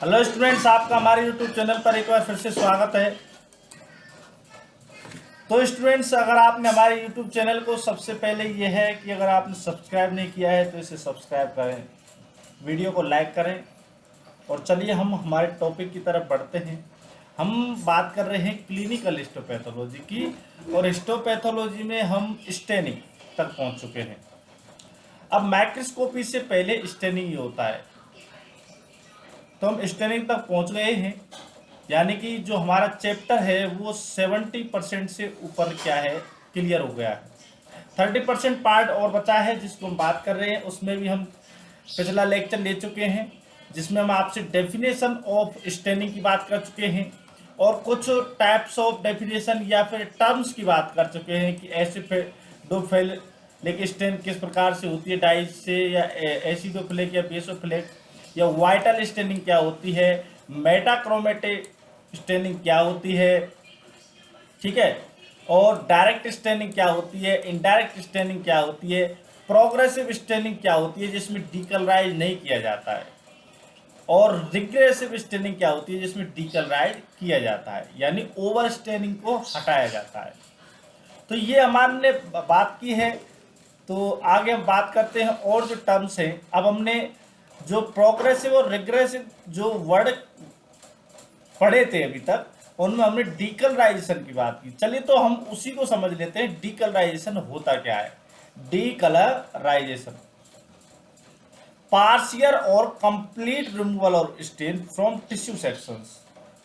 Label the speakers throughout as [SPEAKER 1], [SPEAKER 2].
[SPEAKER 1] Hello students, आपका हमारे YouTube channel पर एक बार फिर से स्वागत है। तो स्टूडेंट्स, अगर आपने हमारे यूट्यूब चैनल को सबसे पहले ये है कि अगर आपने सब्सक्राइब नहीं किया है तो इसे सब्सक्राइब करें, वीडियो को लाइक करें। और चलिए हम हमारे टॉपिक की तरफ बढ़ते हैं। हम बात कर रहे हैं क्लिनिकल हिस्टोपैथोलॉजी की, और हिस्टोपैथोलॉजी में हम स्टेनिंग तक पहुंच चुके हैं। अब माइक्रोस्कोपी से पहले स्टेनिंग ही होता है, तो हम स्टेनिंग तक पहुंच गए हैं। यानी कि जो हमारा चैप्टर है वो 70% से ऊपर क्या है, क्लियर हो गया है। 30% पार्ट और बचा है जिसको हम बात कर रहे हैं। उसमें भी हम पिछला लेक्चर ले चुके हैं जिसमें हम आपसे डेफिनेशन ऑफ स्टेनिंग की बात कर चुके हैं और कुछ टाइप्स ऑफ डेफिनेशन या फिर टर्म्स की बात कर चुके हैं कि एसिडोफिलिक स्टेन किस प्रकार से होती है, डाइज से, या एसिडोफिलिक या बेसोफिलिक, या वाइटल स्टेनिंग क्या होती है, मेटाक्रोमेटिक स्टेनिंग क्या होती है, ठीक है, और डायरेक्ट स्टेनिंग क्या होती है, इनडायरेक्ट स्टेनिंग क्या होती है, प्रोग्रेसिव स्टेनिंग क्या होती है जिसमें डीकलराइज नहीं किया जाता है, और रिग्रेसिव स्टेनिंग क्या होती है जिसमें डीकलराइज किया जाता है, यानी ओवर स्टेनिंग को हटाया जाता है। तो ये हमारे बात की है। तो आगे हम बात करते हैं और जो टर्म्स हैं। अब हमने जो प्रोग्रेसिव और रिग्रेसिव जो वर्ड पढ़े थे अभी तक, उनमें हमने डीकलराइजेशन की बात की। चलिए तो हम उसी को समझ लेते हैं, डीकलराइजेशन होता क्या है। डीकलराइजेशन पार्शियल और कंप्लीट रिमूवल और stain from tissue sections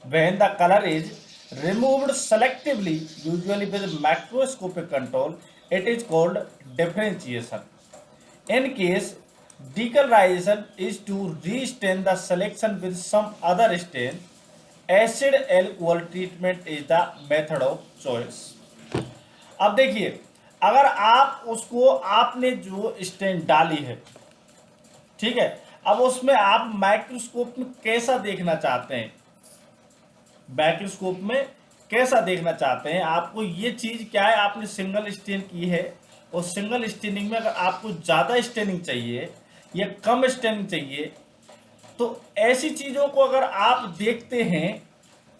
[SPEAKER 1] when the colour is removed selectively, usually with macroscopic control. It is called differentiation. In case decolorization is to restain the selection with some other stain, acid alcohol treatment is the method of choice. अब देखिए, अगर आप उसको आपने जो stand डाली है, ठीक है, अब उसमें आप माइक्रोस्कोप में कैसा देखना चाहते हैं, माइक्रोस्कोप में कैसा देखना चाहते हैं, आपको ये चीज क्या है, आपने सिंगल स्टेन की है और सिंगल स्टेनिंग में अगर आपको ज्यादा स्टेनिंग चाहिए या कम स्टेनिंग चाहिए, तो ऐसी चीजों को अगर आप देखते हैं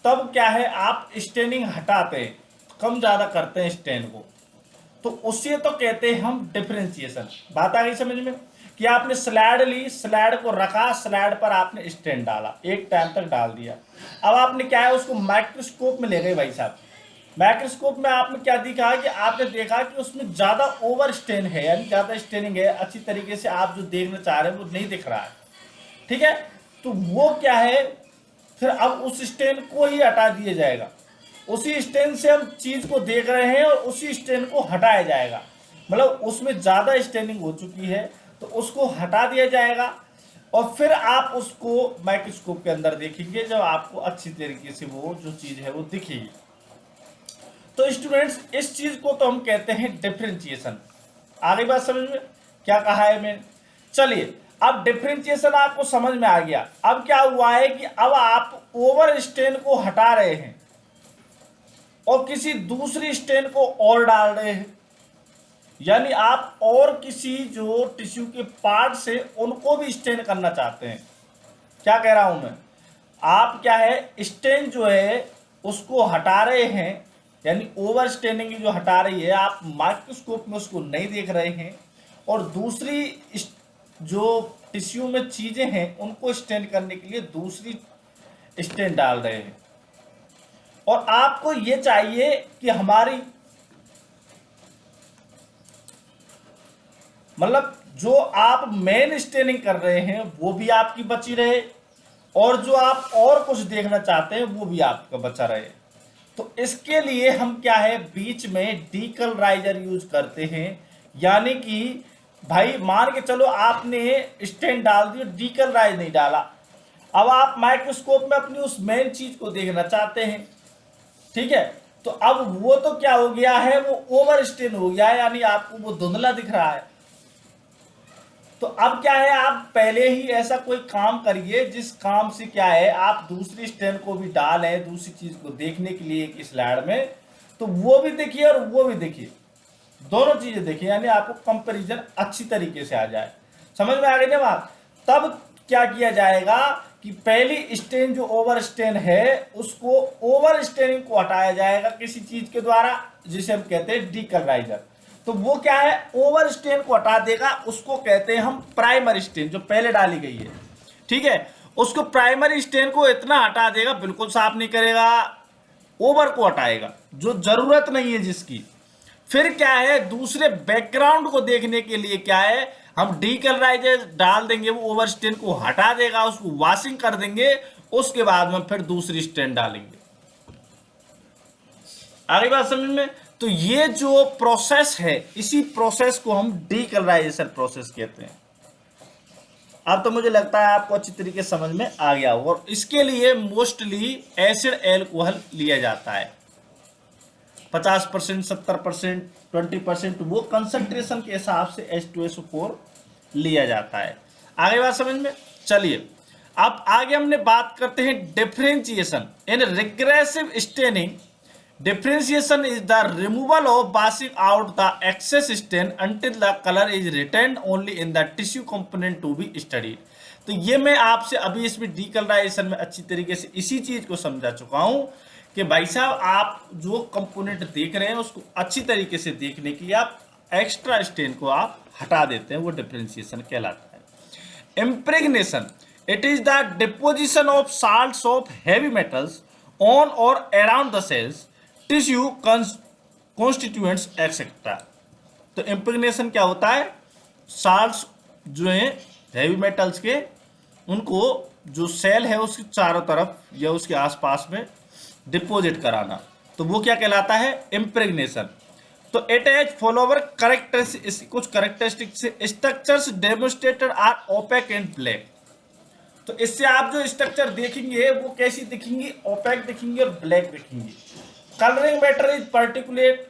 [SPEAKER 1] तब क्या है, आप स्टेनिंग हटाते हैं, कम ज्यादा करते हैं स्टेन को, तो उससे तो कहते हैं हम डिफरेंशिएशन। बात आ गई समझ में कि आपने स्लाइड ली, स्लाइड को रखा, स्लाइड पर आपने स्टेन डाला, एक टाइम तक डाल दिया। अब आपने क्या है, उसको माइक्रोस्कोप में ले गए भाई साहब। माइक्रोस्कोप में आपने क्या दिखा कि आपने देखा कि उसमें ज्यादा ओवर स्टेन है, यानी ज्यादा स्टेनिंग है, अच्छी तरीके से आप जो देखना चाह रहे हैं वो नहीं दिख रहा है, ठीक है। तो वो क्या है, फिर अब उस स्टेन को ही हटा दिया जाएगा। उसी स्टेन से हम चीज को देख रहे हैं और उसी स्टेन को हटाया जाएगा। मतलब उसमें ज्यादा स्टेनिंग हो चुकी है तो उसको हटा दिया जाएगा और फिर आप उसको माइक्रोस्कोप के अंदर देखेंगे जब आपको अच्छी तरीके से वो जो चीज है वो दिखेगी। तो स्टूडेंट्स, इस चीज को तो हम कहते हैं डिफरेंशिएशन। आगे बात समझ में क्या कहा है मैंने। चलिए, अब डिफरेंशिएशन आपको समझ में आ गया। अब क्या हुआ है कि अब आप ओवर स्टेन को हटा रहे हैं और किसी दूसरी स्टेन को और डाल रहे हैं, यानी आप और किसी जो टिश्यू के पार्ट से उनको भी स्टेन करना चाहते हैं। क्या कह रहा हूं मैं, आप क्या है, स्टेन जो है उसको हटा रहे हैं, यानी ओवर स्टेनिंग जो हटा रही है, आप माइक्रोस्कोप में उसको नहीं देख रहे हैं और दूसरी जो टिश्यू में चीजें हैं उनको स्टेन करने के लिए दूसरी स्टेन डाल रहे हैं। और आपको ये चाहिए कि हमारी मतलब जो आप मेन स्टेनिंग कर रहे हैं वो भी आपकी बची रहे और जो आप और कुछ देखना चाहते हैं वो भी आपका बचा रहे। तो इसके लिए हम क्या है, बीच में डीकलराइजर यूज करते हैं। यानी कि भाई मान के चलो आपने स्टेन डाल दी, डीकलराइज नहीं डाला, अब आप माइक्रोस्कोप में अपनी उस मेन चीज को देखना चाहते हैं, ठीक है। तो अब वो तो क्या हो गया है, वो ओवर स्टेन हो गया है, यानी आपको वो धुंधला दिख रहा है। तो अब क्या है, आप पहले ही ऐसा कोई काम करिए जिस काम से क्या है, आप दूसरी स्टेन को भी डालें दूसरी चीज को देखने के लिए एक स्लाइड में, तो वो भी देखिए और वो भी देखिए, दोनों चीजें देखिए, यानी आपको कंपैरिजन अच्छी तरीके से आ जाए। समझ में आ गई ना बात। तब क्या किया जाएगा कि पहली स्टेन जो ओवर स्टेन है उसको ओवर स्टेनिंग को हटाया जाएगा किसी चीज के द्वारा जिसे हम कहते हैं डीकलराइजर। तो वो क्या है, ओवर स्टेन को हटा देगा, उसको कहते हैं हम प्राइमरी स्टेन जो पहले डाली गई है, ठीक है। उसको प्राइमरी स्टेन को इतना हटा देगा, बिल्कुल साफ नहीं करेगा, ओवर को हटाएगा जो जरूरत नहीं है जिसकी। फिर क्या है, दूसरे बैकग्राउंड को देखने के लिए क्या है, हम डीकलराइजर डाल देंगे, वो ओवर स्टेन को हटा देगा, उसको वॉशिंग कर देंगे, उसके बाद में फिर दूसरी स्टेन डालेंगे। आगे बात समझ में। तो ये जो प्रोसेस है, इसी प्रोसेस को हम डीकलराइजेशन प्रोसेस कहते हैं। अब तो मुझे लगता है आपको अच्छी तरीके से समझ में आ गया होगा। और इसके लिए मोस्टली एसिड एल्कोहल लिया जाता है, 50%, 70%, 20%, वो कंसंट्रेशन के हिसाब से H2SO4 लिया जाता है। आगे बात समझ में। चलिए अब आगे हमने बात करते हैं differentiation in regressive staining. Differentiation is the removal of washing out the excess stain until the colour is retained only in the tissue component to be studied. तो ये मैं आपसे अभी इसमें डीकलराइजेशन में अच्छी तरीके से इसी चीज को समझा चुका हूं कि भाई साहब आप जो कंपोनेंट देख रहे हैं उसको अच्छी तरीके से देखने के लिए आप एक्स्ट्रा स्टेन को आप हटा देते हैं, वो डिफरेंशिएशन कहलाता है। Impregnation, it is the deposition of salts of heavy metals on और around the cells, tissue, constituents etcetera. तो इम्प्रेग्नेशन क्या होता है, साल्ट्स जो हैं हैवी मेटल्स के, उनको जो सेल है उसके चारों तरफ या उसके आसपास में डिपोजिट कराना, तो वो क्या कहलाता है, इम्प्रेग्नेशन। तो इट एज फॉलोवर करेक्टरिस्टिक्स, कुछ characteristics structures demonstrated are opaque and black. तो इससे आप जो स्ट्रक्चर देखेंगे वो कैसी दिखेंगी, ओपेक दिखेंगी और ब्लैक दिखेंगी। Colouring matter is particulate,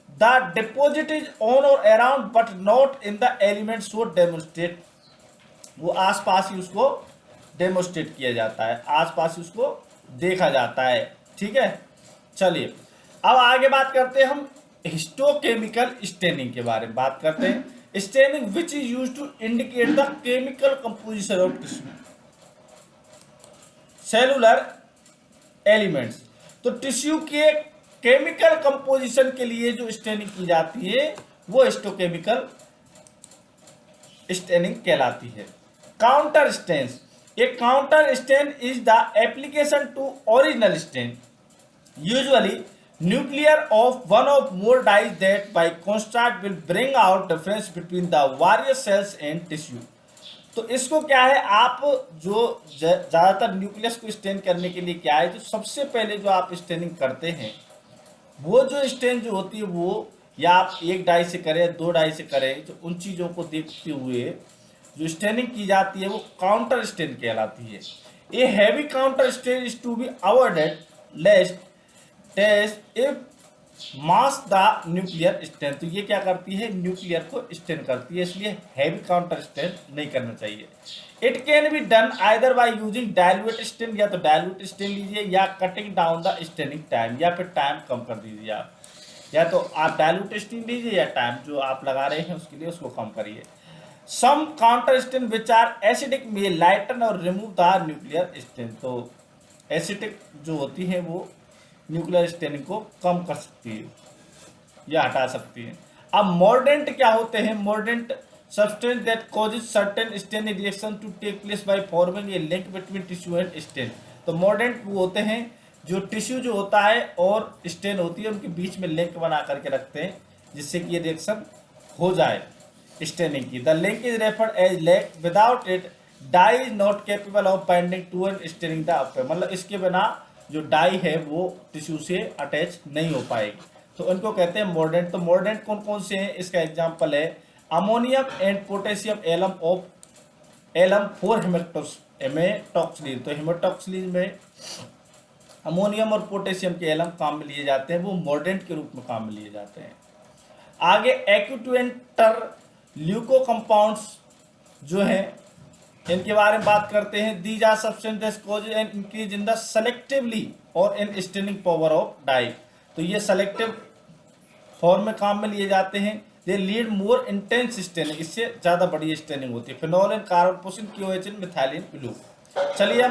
[SPEAKER 1] the deposit is on और around but not in the element so demonstrate, वो आसपास ही उसको डेमोन्स्ट्रेट किया जाता है, आसपास ही उसको देखा जाता है, ठीक है। चलिए अब आगे बात करते हैं हम हिस्टोकेमिकल स्टेनिंग के बारे में बात करते हैं। Staining which is used to indicate the chemical composition of tissue cellular elements. तो टिश्यू के केमिकल कंपोजिशन के लिए जो स्टेनिंग की जाती है वो हिस्टोकेमिकल स्टेनिंग कहलाती है। Counter stains, a counter stain is the application to original stain, usually nuclear of one of more dyes that by contrast will bring out difference between the various cells and tissue। तो इसको क्या है, आप जो ज़्यादातर nucleus को stand करने के लिए क्या है, जो सबसे पहले जो आप स्टेनिंग करते हैं वो जो स्टेन जो होती है वो या आप एक डाई से करें 2 डाई से करें, तो उन चीज़ों को देखते हुए जो स्टेनिंग की जाती है वो काउंटर स्टेन कहलाती है। A heavy counter stain is to be avoided lest test if mass the nuclear stain. तो ये क्या करती है, न्यूक्लियर को स्टेन करती है, इसलिए हैवी काउंटर स्टेन नहीं करना चाहिए। It can be done either by using dilute stain, या तो डाइल्यूट स्टेन लीजिए या cutting down the staining time, या फिर टाइम कम कर दीजिए आप, या तो आप डाइल्यूट स्टेन लीजिए या टाइम जो आप लगा रहे हैं उसके लिए उसको कम करिए। Some counter stain which are acidic में लाइटन और रिमूव द न्यूक्लियर स्टेन। तो एसिडिक जो होती है वो न्यूक्लियर स्टेनिंग को कम कर सकती है या हटा सकती है। अब मोर्डेंट क्या होते हैं, mordant substance that causes certain staining reaction to take place by forming a link between tissue and stain. तो मोर्डेंट वो होते हैं जो टिश्यू जो होता है और स्टेन होती है उनके बीच में लिंक बना करके रखते हैं जिससे कि ये रिएक्शन हो जाए स्टेनिंग की। The link is referred as lake, without it dye is not capable of binding to and staining the upper, मतलब इसके बिना जो डाई है वो टिश्यू से अटैच नहीं हो पाएगी, तो उनको कहते हैं मोर्डेंट। तो मोर्डेंट कौन कौन से हैं, इसका एग्जांपल है ammonium and potassium alum of alum for haematoxylin. तो हेमेटॉक्सिलिन में अमोनियम और पोटेशियम के एलम काम में लिए जाते हैं, वो मोर्डेंट के रूप में काम में लिए जाते हैं। आगे एक्यूटेंटर ल्यूको कंपाउंड्स जो हैं इनके बारे में बात करते हैं। These are substances cause an increase in the selectively और in staining power of dye. तो ये सेलेक्टिव फॉर्म में काम में लिए जाते हैं। They lead more intense staining, इससे ज़्यादा बड़ी स्टेनिंग होती है। Phenol and carboxylin, KOH, methylene blue. चलिए हम